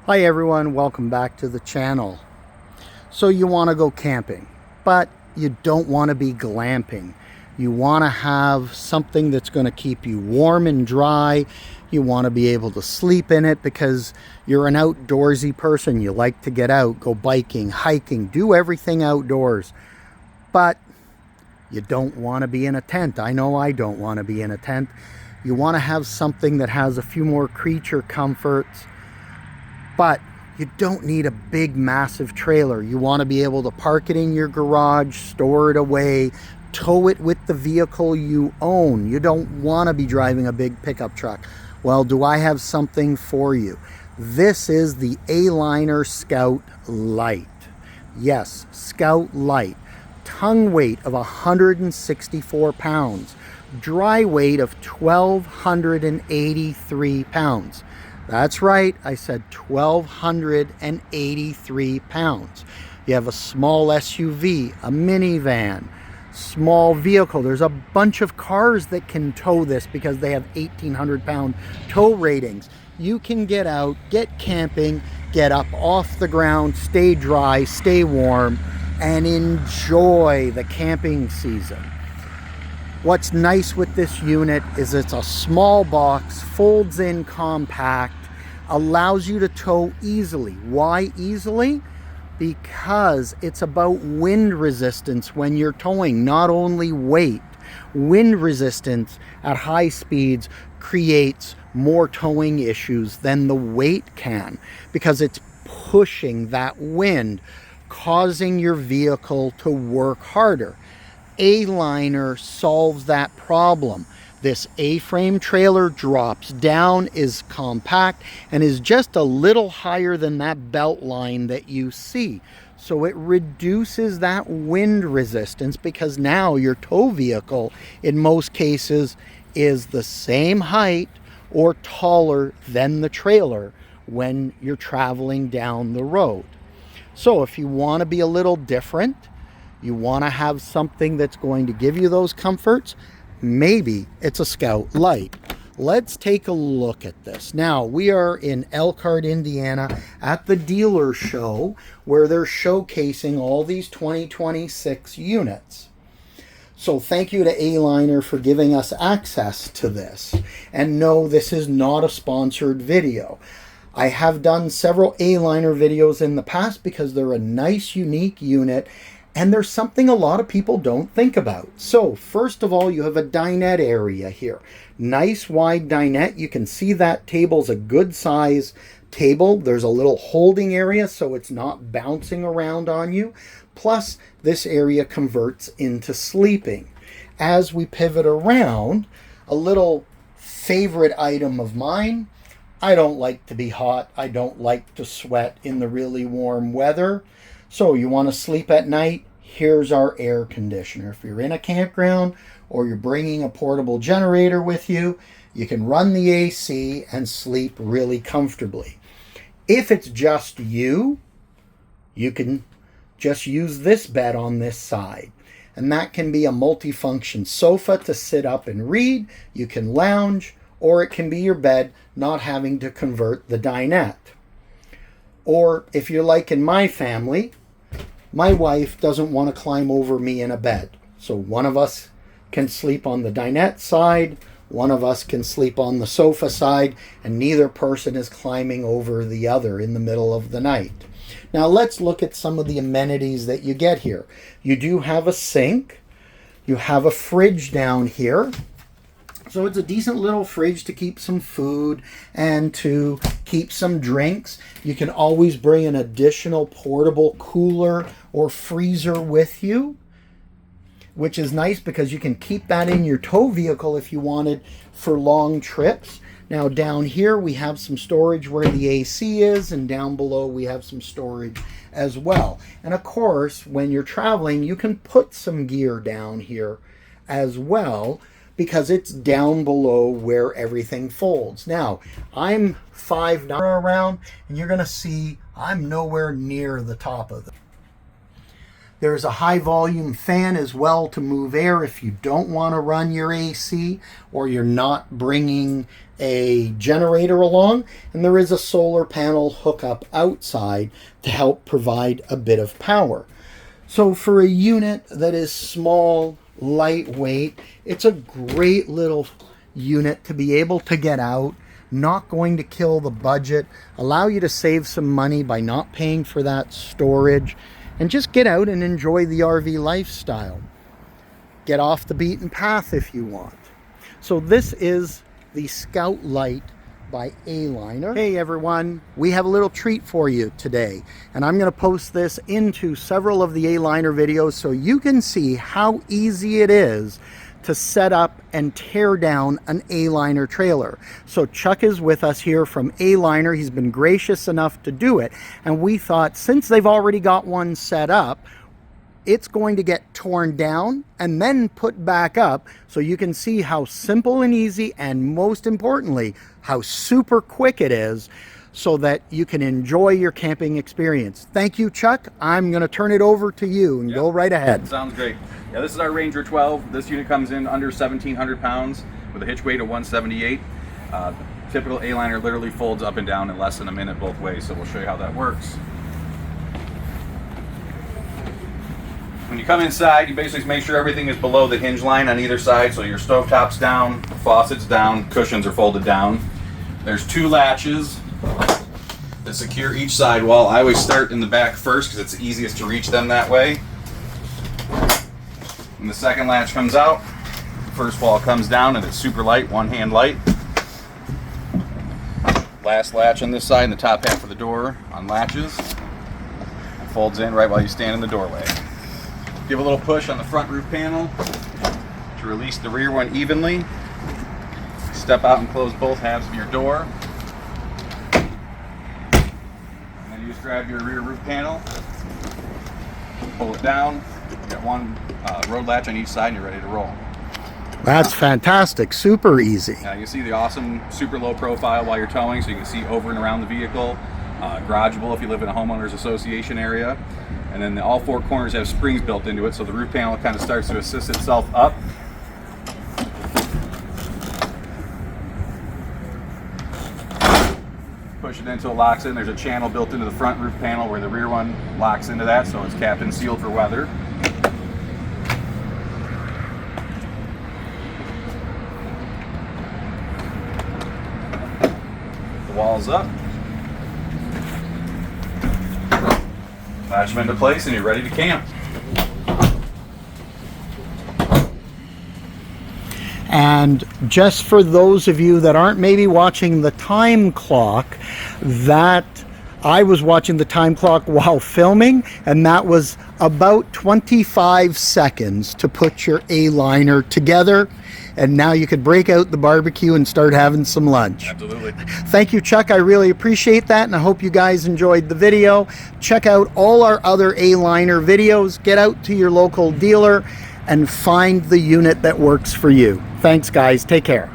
Hi everyone, welcome back to the channel. So you want to go camping, but you don't want to be glamping. You want to have something that's going to keep you warm and dry. You want to be able to sleep in it because you're an outdoorsy person. You like to get out, go biking, hiking, do everything outdoors. But you don't want to be in a tent. I know I don't want to be in a tent. You want to have something that has a few more creature comforts, but you don't need a big, massive trailer. You want to be able to park it in your garage, store it away, tow it with the vehicle you own. You don't want to be driving a big pickup truck. Well, do I have something for you? This is the Aliner Scout Lite. Yes, Scout Lite. Tongue weight of 164 pounds. Dry weight of 1,283 pounds. That's right, I said 1,283 pounds. You have a small SUV, a minivan, small vehicle. There's a bunch of cars that can tow this because they have 1,800 pound tow ratings. You can get out, get camping, get up off the ground, stay dry, stay warm, and enjoy the camping season. What's nice with this unit is it's a small box, folds in compact, allows you to tow easily. Why easily? Because it's about wind resistance when you're towing, not only weight. Wind resistance at high speeds creates more towing issues than the weight can, because it's pushing that wind, causing your vehicle to work harder. Aliner solves that problem. This A-frame trailer drops down, is compact, and is just a little higher than that belt line that you see. So it reduces that wind resistance, because now your tow vehicle, in most cases, is the same height or taller than the trailer when you're traveling down the road. So if you want to be a little different, you want to have something that's going to give you those comforts, maybe it's a Scout Lite. Let's take a look at this. Now, we are in Elkhart, Indiana at the dealer show where they're showcasing all these 2026 units. So thank you to Aliner for giving us access to this. And no, this is not a sponsored video. I have done several Aliner videos in the past because they're a nice, unique unit, and there's something a lot of people don't think about. So first of all, you have a dinette area here. Nice wide dinette. You can see that table's a good size table. There's a little holding area so it's not bouncing around on you. Plus, this area converts into sleeping. As we pivot around, a little favorite item of mine. I don't like to be hot. I don't like to sweat in the really warm weather. So you want to sleep at night? Here's our air conditioner. If you're in a campground or you're bringing a portable generator with you, you can run the AC and sleep really comfortably. If it's just you, you can just use this bed on this side. And that can be a multifunction sofa to sit up and read. You can lounge, or it can be your bed, not having to convert the dinette. Or if you're like in my family, my wife doesn't want to climb over me in a bed. So one of us can sleep on the dinette side, one of us can sleep on the sofa side, and neither person is climbing over the other in the middle of the night. Now let's look at some of the amenities that you get here. You do have a sink. You have a fridge down here. So it's a decent little fridge to keep some food and to keep some drinks. You can always bring an additional portable cooler or freezer with you, which is nice because you can keep that in your tow vehicle if you wanted for long trips. Now down here we have some storage where the AC is, and down below we have some storage as well. And of course, when you're traveling, you can put some gear down here as well, because it's down below where everything folds. Now, I'm 5'9" around, and you're gonna see I'm nowhere near the top of them. There's a high volume fan as well to move air if you don't want to run your AC or you're not bringing a generator along. And there is a solar panel hookup outside to help provide a bit of power. So for a unit that is small, lightweight, it's a great little unit to be able to get out, not going to kill the budget, allow you to save some money by not paying for that storage, and just get out and enjoy the RV lifestyle. Get off the beaten path if you want. So this is the Scout Lite by Aliner. Hey everyone, we have a little treat for you today, and I'm going to post this into several of the Aliner videos so you can see how easy it is to set up and tear down an Aliner trailer. So Chuck is with us here from Aliner. He's been gracious enough to do it, and we thought since they've already got one set up, it's going to get torn down and then put back up so you can see how simple and easy, and most importantly, how super quick it is, so that you can enjoy your camping experience. Thank you, Chuck. I'm going to turn it over to you and go right ahead. Sounds great. Yeah, this is our Ranger 12. This unit comes in under 1,700 pounds with a hitch weight of 178. Typical Aliner literally folds up and down in less than a minute both ways, so we'll show you how that works. When you come inside, you basically make sure everything is below the hinge line on either side, so your stovetop's down, faucet's down, cushions are folded down. There's two latches that secure each side wall. I always start in the back first because it's easiest to reach them that way. When the second latch comes out, the first wall comes down and it's super light, one hand light. Last latch on this side and the top half of the door on latches. It folds in right while you stand in the doorway. Give a little push on the front roof panel to release the rear one evenly. Step out and close both halves of your door. And then you just grab your rear roof panel, pull it down. You got one road latch on each side and you're ready to roll. That's fantastic, super easy. You can see the awesome super low profile while you're towing, so you can see over and around the vehicle. Garageable if you live in a homeowners association area. And then all four corners have springs built into it, so the roof panel kind of starts to assist itself up. Push it until it locks in. There's a channel built into the front roof panel where the rear one locks into that, so it's capped and sealed for weather. The wall's up. Latch them into place and you're ready to camp. And just for those of you that aren't maybe watching the time clock, that I was watching the time clock while filming, and that was about 25 seconds to put your Aliner together. And now you could break out the barbecue and start having some lunch. Absolutely. Thank you, Chuck. I really appreciate that, and I hope you guys enjoyed the video. Check out all our other Aliner videos. Get out to your local dealer and find the unit that works for you. Thanks, guys. Take care.